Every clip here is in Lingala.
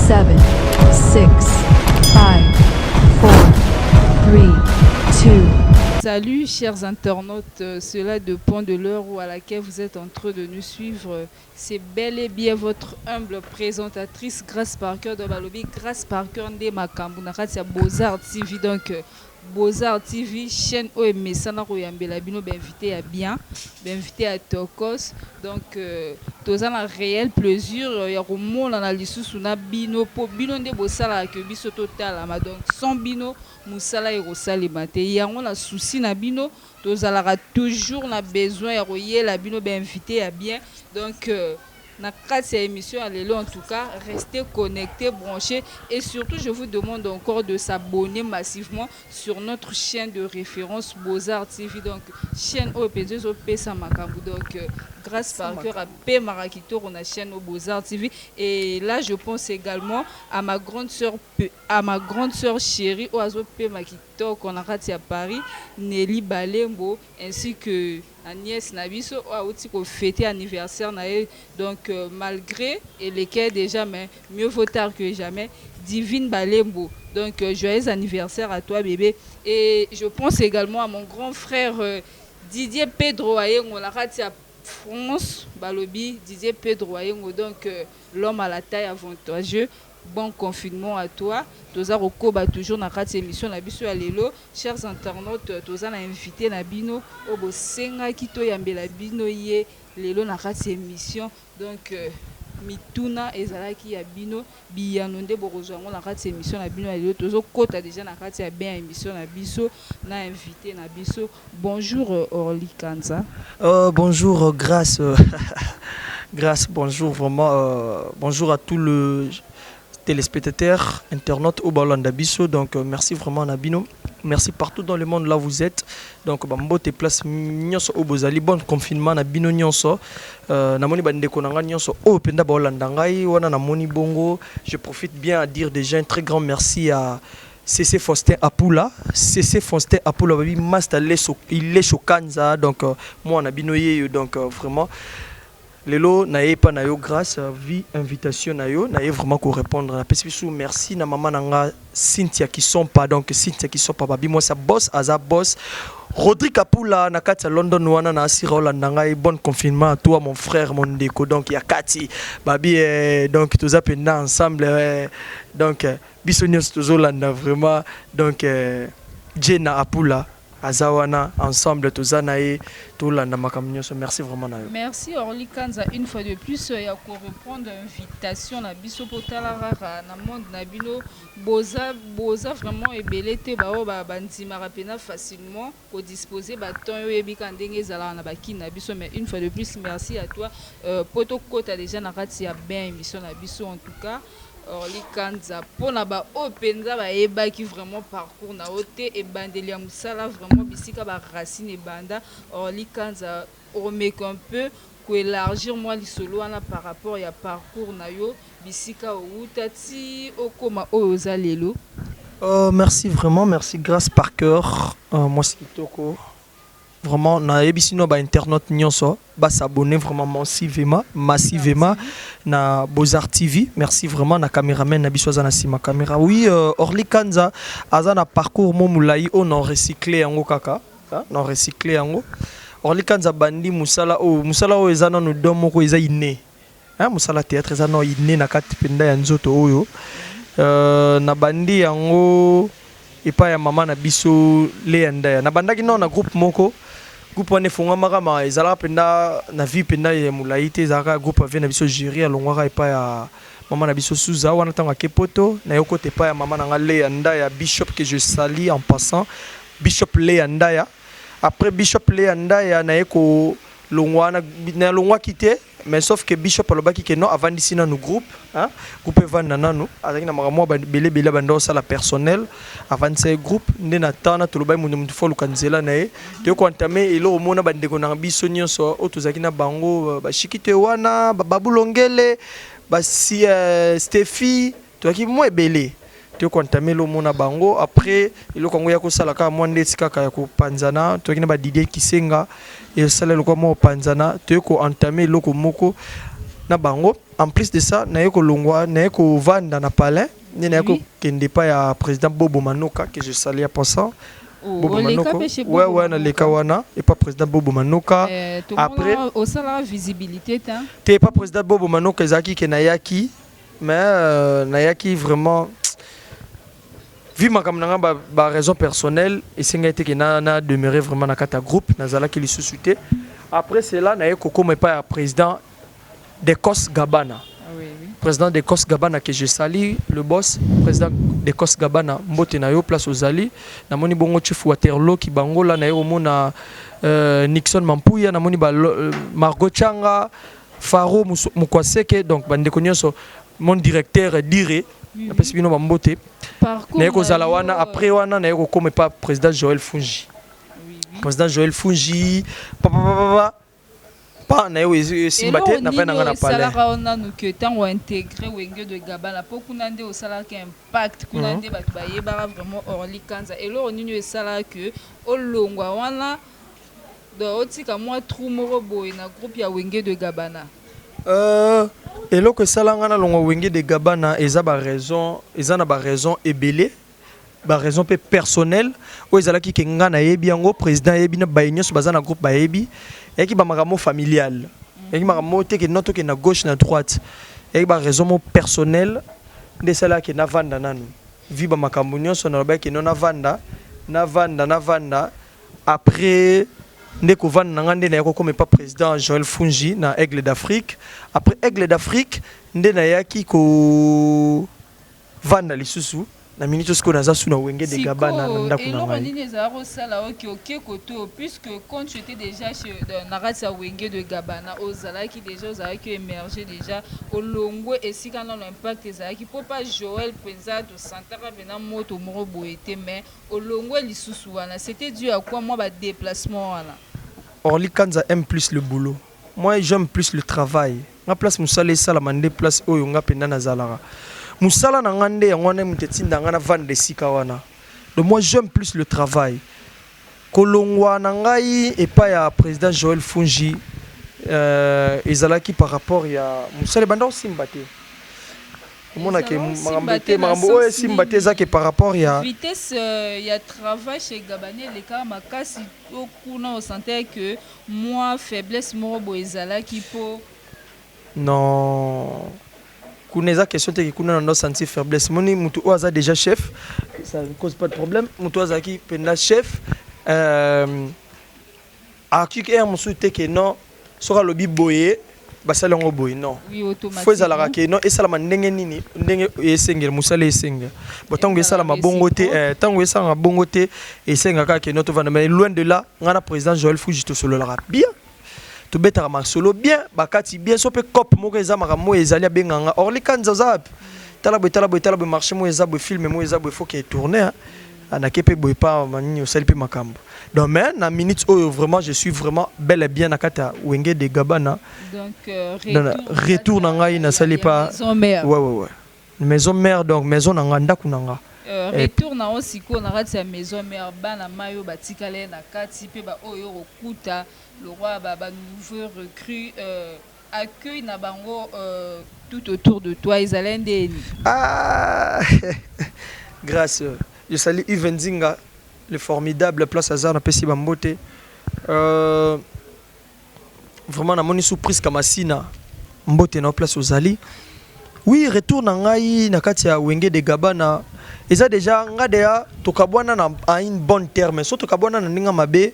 7, 6, 5, 4, 3, 2. Salut chers internautes, cela dépend de l'heure où à laquelle vous êtes en train de nous suivre. C'est bel et bien votre humble présentatrice Grace Parker de Balobi, Grace Parker de Makambunaka, c'est Beaux-Arts TV. Donc Beaux-Arts TV, chaîne OMS, Sana Royambela Bino, invité à bien, invité à Tokos. Donc tous un réel plaisir. Il y a un monde dans la liste sous na bino pour bino de Bossala que biso total. Donc sans bino. Musala et Rosali Mate. Il y a un souci na bino. Tous aura toujours na besoin de la bino ben invité à bien. Donc na cette émission allez en tout cas restez connectés, branchés et surtout je vous demande encore de s'abonner massivement sur notre chaîne de référence Beaux-Arts TV. Donc chaîne OPZ OP Samakambu. Donc Grace Parker à P Marakito on a chaîne au Beaux-Arts TV. Et là je pense également à ma grande sœur chérie Oazo P Makito qu'on a raté à Paris, Nelly Balembo, ainsi que Agnès Nabiso a aussi fêté anniversaire. Donc malgré et lesquels déjà mais mieux vaut tard que jamais, Divine Balembo. Donc joyeux anniversaire à toi bébé. Et je pense également à mon grand frère Didier Pedro Ayengo, on l'a raté à France Balobi, Didier Pedro Ayengo, donc l'homme à la taille avantageuse. Bon confinement à toi. Toza Rokoba toujours dans cette émission na biso alelo. Chers internautes, toza na invité na bino obo senga kito yambela bino ye lelo na cette émission. Donc mituna ezalaki ya bino biyanonde borozwango na cette émission na bino alelo. Tozo kota déjà na cette ya bien émission na biso na invité na biso. Bonjour Orly Kanza. Bonjour Grace. Grace, bonjour vraiment. Bonjour à tout le téléspectateurs, internautes au ballon d'Abisso. Donc merci vraiment Nabino. Merci partout dans le monde là où vous êtes. Donc bambo te place nyonso au bozali bon confinement na bino nyonso. Namoni bande konanga nyonso au penda bolanda ngai wana namoni bongo. Je profite bien à dire déjà un très grand merci à CC Faustin Apula. CC Faustin Apula babi master il est chokanza. Donc moi nabino ye donc vraiment Lelo naye pa nayo grâce vie invitation nayo naye vraiment ko répondre na pesibisu merci na maman nanga Cynthia qui sont pas donc Cynthia qui sont pas babi moi sa boss aza boss Rodrigue Apula na kati London wana na asira Holanda ngai bon confinement à toi mon frère mon ndeko donc ya kati babi donc tous apenda ensemble donc bisonios tous Holanda vraiment donc Jenna Apula Azawana ensemble tozanae tout landa makamnyoso merci vraiment nayo. Merci Orly Kanza une fois de plus il y a pour répondre à l'invitation na biso potala rara na monde na bino boza vraiment ebelete bao ba bandima rapena facilement pour disposer ba temps yo yebika ndenge ezala na baki na biso. Mais une fois de plus merci à toi poto kota déjà na kati ya bien émission na biso en tout cas. Orly Kanza pour na ba openza ba eba qui vraiment parcours na ote et bandelia musala vraiment bisika ba racine et banda. Orly Kanza remet un peu pour élargir moi lisolo wana par rapport ya parcours na yo bisika outati okoma ozalelo. Merci vraiment, merci Grace Parker. Moi c'est Kitoko. Vraiment na ebisino ba internaute nyonso ba s'abonner vraiment massivement na Beaux-Arts TV. Merci vraiment na caméraman na biso na sima caméra. Oui, Orly Kanza azana parcours momulai on non recyclé yango kaka, non recyclé yango. Orly Kanza bandi musala o ezana no domo ko eza iné. Musala théâtre ezana iné na kati penda ya nzoto oyo. Na bandi yango epa ya mama na biso Leanda. Na bandaki non na groupe moko. Groupe wane fonga makama ezala penda na vie penda ya mulaite zaka groupe avec na biso jury alongwaka epa ya mama na biso Suza wana tanga kepoto na yoko te pa ya mama na ngale ya ndaya Bishop que je salue en passant Bishop Leandaya. Après Bishop Leandaya na yeko longwana na longwa kité mais sauf que Bishop alobaki que non avant d'ici na nous groupe groupe vanda nanu azaki na makamwa belé bando ça la personnel avant ce groupe ndena tana to lobai mundu fo lukanzela nae te ko entamé elo omona bandeko na biso nyonso otozaki na bango ba shikite wana babulongele ba si Steffi to ki mo ebele te ko entamé lo mona bango après elo kongo ya ko sala ka mwande tikaka ya ko panzana to ki na ba Didier Kisenga et sala lo ko mo panzana te ko entamé lo ko moko na bango en plus de ça naye kolongwa naye kovanda na palais naye kokende pa ya président Bobo Manoka que je salue à passant. Bobo Manoka ouais na leka wana et pas président Bobo Manoka après au salaire visibilité t'es pas président Bobo Manoka ezaki ke nayaki mais nayaki vraiment vu ma kamnanga ba raison personnelle et singa été que na demeurer vraiment na kata groupe nazala ki li suscité après cela naye kokoma pas président d'Ecos Gabana. Président d'Ecos Gabana que je salue, le boss, président d'Ecos Gabana, mbote na yo place aux Ali, na moni bongo chef Waterloo ki bangola na yo mona Nixon Mampuya, na moni ba Margot Changa, Faro Mukwaseke, donc bande nyonso mon directeur dire na pesi bino ba mbote. Na yo kozala wana après wana na yo kokoma pas président Joël Fungi. Président Joël Fungi, pas na yo simbate na pena ngana pale sala ona nous que tant ou intégrer Wenge de Gabana pour kunande au sala qui impact kunande ba yeba vraiment Orly Kanza et là on y sala que au longwa wana do otika moi trou moro boy na groupe ya Wenge de Gabana et là que sala ngana longwa Wenge de Gabana eza ba raison eza na ba raison ebele ba raison pe personnelle o ezala ki kenga na yebi yango président yebi na ba nyos bazana groupe ba yebi et qui ba makambo familial et qui makambo te que noto que na gauche na droite et ba raison personnelle de cela que na vanda nanu vi ba makambo nyonso na ba que non na vanda après ndeko vanda na ngande na yako comme pas président Joël Fungi na Aigle d'Afrique après Aigle d'Afrique nde na yaki ko vanda lisusu na minute ce qu'on a ça na Wenge de Gabana na ndako na ngai. Et les arros sala OK koto puisque quand tu étais déjà chez Naratsa Wenge de Gabana ozala qui déjà ozala qui émerger déjà au longo et si quand on impact ezala qui peut pas Joël penza de santara bena moto moro boete mais au longo lisusu wana c'était dû à quoi moi ba déplacement wana. Orly Kanza aime plus le boulot. Moi j'aime plus le travail. Ma place musala sala mande place oyo nga penda na zalara. Musala na ngande ya ngwana mutetinda ngana vande sika wana. Donc moi j'aime plus le travail. Kolongwa na ngai et pas ya président Joël Fungi ezalaki par rapport ya musala banda simbate. Mona ke marambo simbate za ke par rapport ya vitesse ya travail chez Gabane les cas makasi okuna on sentait que moi faiblesse morobo ezalaki po non kuneza question te kuna no sentir faiblesse moni mutu oza déjà chef ça ne cause pas de problème mutu oza ki penda chef a ki ke musu te ke non sera lobi boye basala ngo boye non oui automatiquement faut ezala ke non esala mandenge nini ndenge esengel musala esenga botango esala mabongo te tango esala mabongo te esenga ka ke non to vana mais loin de là ngana président Joël Fungi to solo la bien to betara masolo bien bakati bien so pe cop moko eza makambo ezali benganga Orly Kanza zap tala bo marché mo eza bo film mo eza bo faut que tourner ana kepe bo pa mani osali pe makambo donc mais na minute oyo vraiment je suis vraiment bel et bien na kata Wenge de Gabana donc retour na ngai na sali pas ouais maison mère donc maison na nganda kunanga retour na osiko na kati ya maison mère bana mayo batikale na kati pe ba oyo okuta le roi ba nouveau recrue accueille na bango tout autour de toi Isalende grâce je salue Yves Nzinga le formidable place Hazard na pesi bambote vraiment na moni surprise kama sina mbote na place ozali oui retour na ngai na kati ya Wenge de Gabana eza déjà ngadea tokabwana na une bonne terme so tokabwana na ninga mabe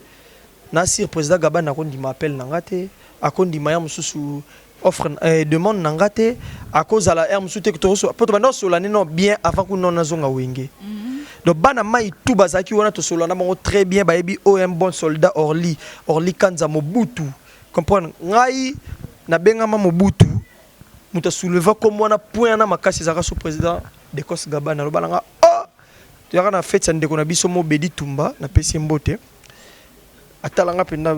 na sir président Gabana kondi m'appelle na ngate akondi maya mususu offre demande na ngate akozala er mususu te to so poto bando so la non bien avant que non nazonga Wenge donc bana mai tout bazaki wana to solo na bango très bien ba yebi o un bon soldat Orly Kanza Mobutu comprendre ngai na benga ma Mobutu muta souleva comme wana point na makasi zaka so président d'Ecos Gabana lo balanga tu yaka na fête ndeko na biso mo Bedi Tumba na pesi mbote atalanga penda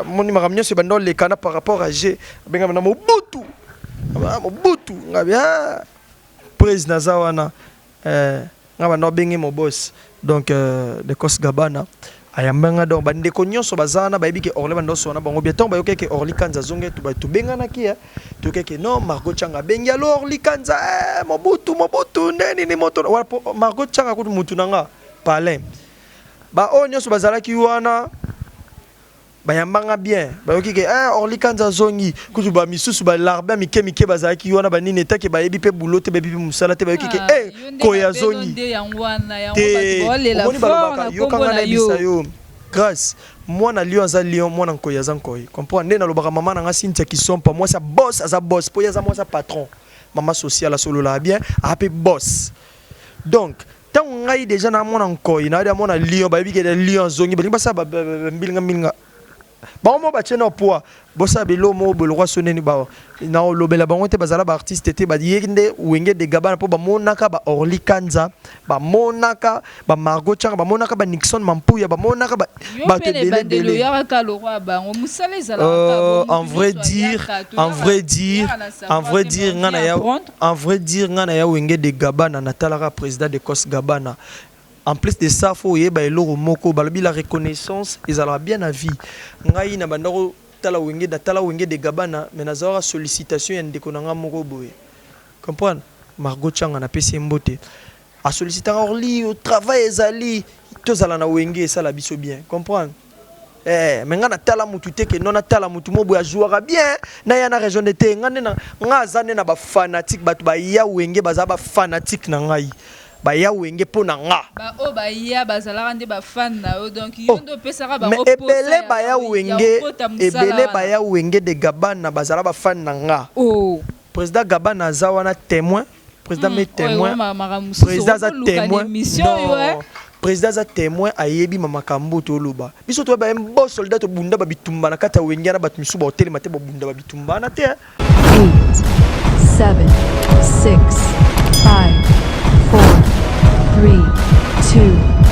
moni makamnyo se bando le kana par rapport à G benga na Mobutu ngabia président zawana ngaba no bengi mo boss donc d'Ecos Gabana ayambanga donc bandeko nyonso bazana bayebi ke Orly bando sona bango bien tant bayoke ke Orly Kanza zonge to bengana ki to ke non Margot Changa bengi alo Orly Kanza mobutu neni ni moto Margot Changa ko mutu nanga palin ba o nyonso bazala ki wana bayambanga bien bayoki ke Orly Kanza zongi kutu ba misusu ba larbe mike bazala ki wana ba nini take bayebi pe boulotte bayebi pe musala te bayoki ke koya zongi yo grâce moi na lion za lion moi na koya za koy comprendre na lobaka mama na nga Cynthia qui sont pas moi ça boss po ya za moi ça patron mama social solo la bien a pe boss donc tant ngai déjà na mona koy na dia mona lion bayebi ke lion zongi ba sa mbilinga ba mo ba tshena poa bosa belo mo bolwa soneni ba na lobela bango te bazala ba artiste te ba yende wenge de gabana po ba monaka ba Orly Kanza ba monaka ba Margot Changa ba monaka ba Nixon Mampuya ba monaka ba te belé en vrai dire ngana ya wenge de gabana natalaka président de Kos Gabana. En plus de ça, il faut que la reconnaissance est bien à vie. Ngai na bandaro tala wenge de gabana mais na zora sollicitation ya ndeko nanga moko boye. Comprendre? Margot Changa na pesi mbote. A solliciter Orly au travail ezali tozala na wenge ça la biso bien. Comprendre? Mais ngana tala mutu te ke non tala mutu mo boya jouera bien na ya na région de te ngane na ngazane na ba fanatique batu ba ya wenge baza ba fanatique na ngai. Ba ya wenge po na nga ba o ba ya bazala rande ba fan na o donc yondo pesaka ba mais ebele ba ya wenge de Gabana bazala ba fan na nga président Gabana za wana témoin président me témoin président za témoin président za témoin ayebi mama kambo to loba biso to ba mbo soldat to bunda ba bitumba na kata wenge na batu misu ba hotel mate ba bunda ba bitumba na te 8 7 6 5 4 3 2